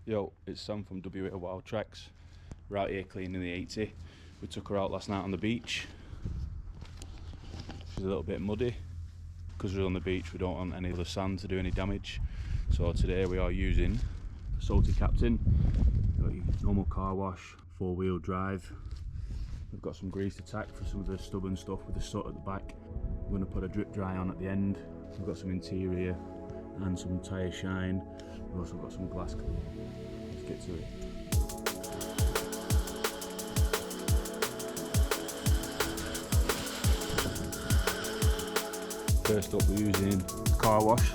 Yo, it's Sam from W8 Wild Tracks. We're out here cleaning the 80. We took her out last night on the beach. She's a little bit muddy. Because we're on the beach, we don't want any of the sand to do any damage. So today we are using the Salty Captain. Got your normal car wash, 4-wheel drive. We've got some grease to tack for some of the stubborn stuff with the soot at the back. We're going to put a drip dry on at the end. We've got some interior and some tyre shine. We've also got some glass clean. Let's get to it. First up, we're using car wash.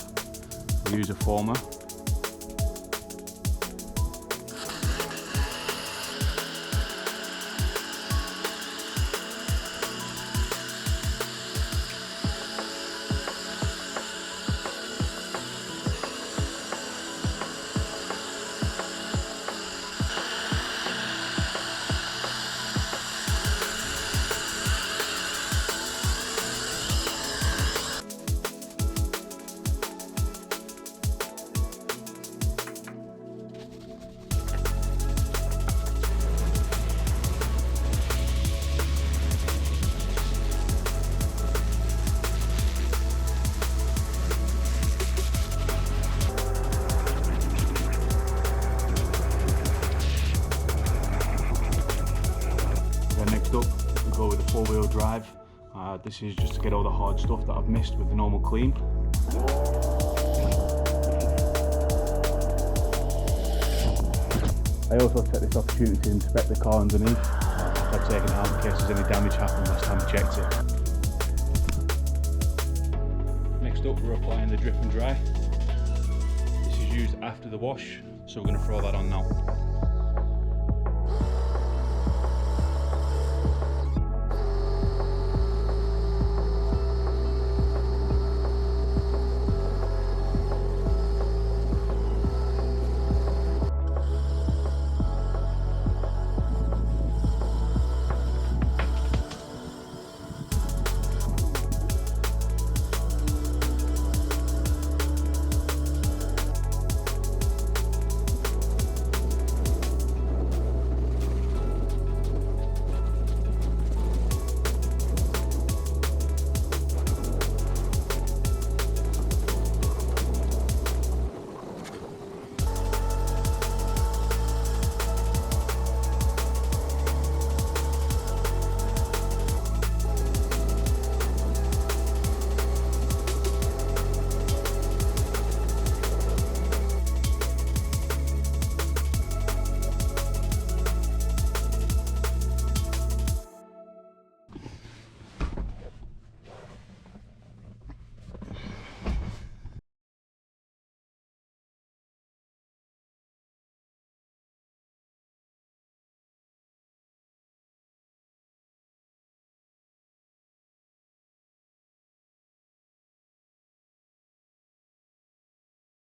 We use a foamer. Next up, we go with the 4-wheel drive. This is just to get all the hard stuff that I've missed with the normal clean. I also take this opportunity to inspect the car underneath. I've taken it out in case there's any damage happened last time I checked it. Next up, we're applying the drip and dry. This is used after the wash, so we're going to throw that on now.